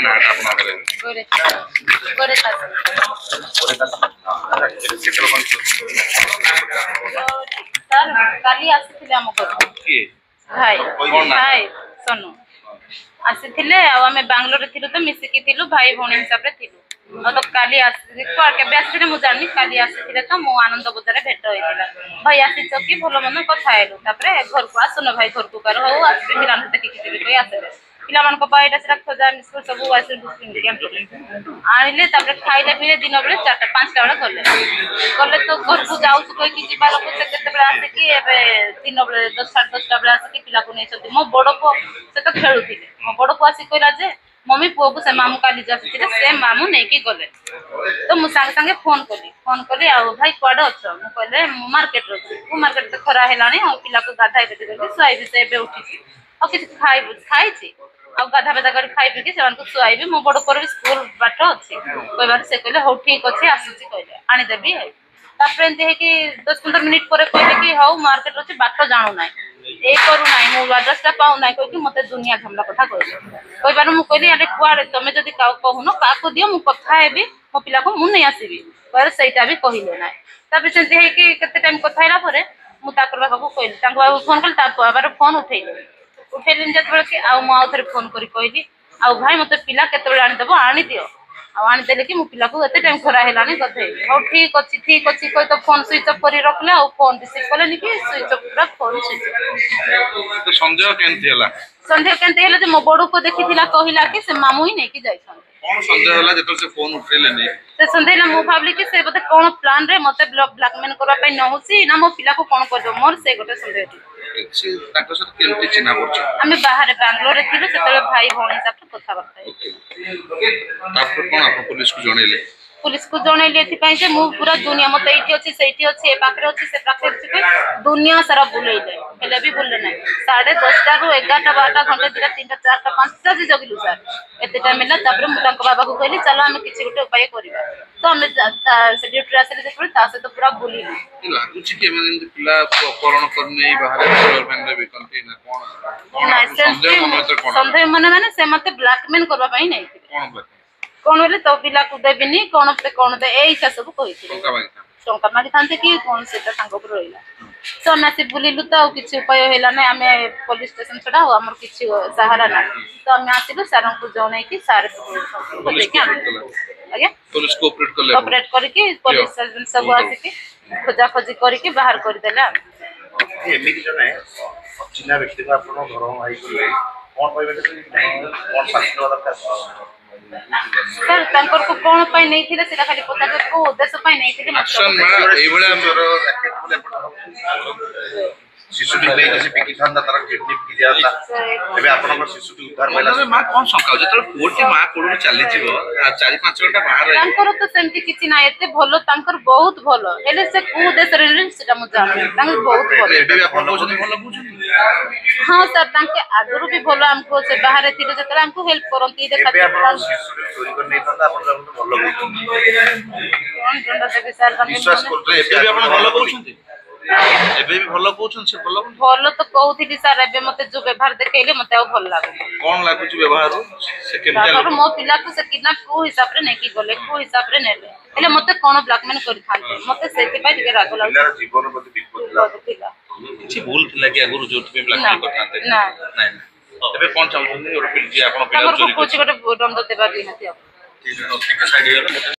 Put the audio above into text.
नाटा आपन करे गोरे गोरे का सर काली आसीथिले हम घर की भाई भाई सोनू आसीथिले आ हमें बेंगलोर थिलु तो मिसिकी थिलु भाई भौणी हिसाब रे थिलु तो काली आसी केबे आसीथिले मु जानि काली आसीथिले तो मु आनंद बजार भेट होइतिला भाई आसी चकी भलो मन कथा हेलु तापरे घर को आसुन भाई घर को कर हो आसी पिलान देखि कि कोई आसे पिला मन को पाइटा से रख जा स्कूल सब आसी आनिले तापरे खाइले पिले दिन बेले 4टा 5टा बेला गले गले तो घर को जाउ कोई कि जिबा लोक से केते बेला आसे कि एबे दिन बेले 10 10:30 बेला आसे कि पिला को नै छथि मो बडो को से तो खेलुथिले मो बडो को आसी कहला जे मम्मी पुओ को से मामू काली जाथिले से मामू नै कि गले तो मु संगे संगे फोन कली आ भाई क्वाड अछ मु कहले मार्केट रो को मार्केट तो खरा हेलानी आ पिला को गाधाई देते करके सुआई भी से एबे उठी आ कि खाई छी आ गाधा बेदा कर खाई पी के सेवन को सुआई भी मो बडो पर भी स्कूल बाट अछि कोई बार से कहले हो ठीक अछि आसुची कहले आनी देबी है तापरे एंते है कि 10-15 मिनिट पर कहले कि हाउ मार्केट अछि बाट जानु नाही ए करू नाही मो एड्रेस ता पाउ नाही कोइ कि मते दुनिया झमला कथा कहले कोई बार मु कहली अरे कुआरे तमे जदी का कहूनो काको दियो मु कथा हेबी मो पिला को मु नै आसीबी पर सेटा भी कहिले नाही तापरे सेंते है कि केते टाइम कथा हैला परे मु ताकर बाबा को कहली तांको बाबा फोन करली ता बाबा फोन उठेली जत बेले कि आ मु आ थरे फोन करी कहली आ भाई मते पिला केते बेले आनी देबो आनी दियो आ आनी देले कि मु पिला को एते टाइम खरा हेलानी कथे हो ठीक अछि कोइ तो फोन स्विच ऑफ करी रखले आ फोन रिसीव करले कि स्विच ऑफ पूरा फोन स्विच तो संदेह केनती हला जे मो बडू को देखिथिला कहिला कि से मामू ही नै कि जाइछन कोन संदेह हला जेतो से फोन उठेले नै से संदेह ना मु भाबली कि से बते कोन प्लान रे मते ब्लैकमेल करबा पई न होसी ना मो पिला को कोन करदो मोर से गोटे संदेह छी ताको से केनती चिन्हा परछ हमें बाहर बेंगलोर रे थिलु सेतले भाई भौणी हिसाब से कथा बर्ता तापर कोन आप पुलिस को जणैले एथि पई जे मु पूरा दुनिया मते एठी अछि सेठी अछि ए पाखरे अछि से पाखरे अछि दुनिया सारा बुलेइले हेले भी बुलले नै 10:30 रु 11टा 12टा घंटे 2टा 3टा 4टा 5टा जे जगिलु सर एते टाइम मिला तापर मु तांको बाबा को कहली चलो हम किछि गोटे उपाय करिबा तो हम से ड्यूटी आसे जे ता से तो पूरा बुलिली लागुछि कि माने पिला अपहरण करने बाहर सोलर फैन रे बिकंती ना कोन संदेह माने से मते ब्लैकमेल करबा पई नै कोन होले तो पिला को देबिनी कोन पे कोन दे एई सब कहिथि टंका मागी थांते कि कोन सेटा संग पर रहिला तो नासी बुलिलु तो किछि उपाय हेला नै हमें पुलिस स्टेशन छडा हमर किछि सहारा ना तो हम आसिलु सर को जणै कि सर को देखि आगे पुलिस कोऑपरेट करके पुलिस सर्जन सब आसी कि खोजा खोजी करके बाहर कर देला एमिति जने चिन्हा व्यक्ति को आपन घर आई करले कोन पाइबे कोन शास्त्र दरकार सर तांकर को कोन पाई नै थिले सेटा खाली पता को उद्देश्य पाई नै थिले एक्शन मा एई बेला हमर रैकेट बोले शिशु टी पे जैसे पिकी थांदा तार किडनी की जाता एबे आपन शिशु टी उद्धार होला मा कोन संका जतरे पोटी मा कोडु चली जीवो 4-5 घंटा बाहर रही तांकर तो सेमति किछि ना एते भलो तांकर बहुत भलो हेले से को देश रे सेटा मु जान तांकर बहुत भलो एबे आपन कहउछथि भलो बुझु हां सर तांके आगरु भी भलो हमको से बाहर थिले जतरे हमको हेल्प करंती देखा एबे आपन शिशु टी चोरी कर नै थांदा आपन भलो बुझु कोन जंडा देबे सर विश्वास करते एबे आपन भलो कहउछथि एबे भी भलो कहउछन से भलो तो कहउथिली सर एबे मते जो व्यवहार देखैले मते आ भल लागो कोन लागुची व्यवहार से केमिकल मो पिला को से किडनैप को हिसाब रे नै कि गले को हिसाब रे नेले हेले मते कोन ब्लैकमेल करि थानते मते सेति पय दिके राग लागो पिलार जीवन प्रति विपद थिला किछि भूल थिला कि आगुरु जोट पे ब्लैकमेल करथानते ना एबे कोन चाहउछन और पिल जी आपन पिला चोरी को कुछ गोटे दंड देबा दिनति ठीक है साइड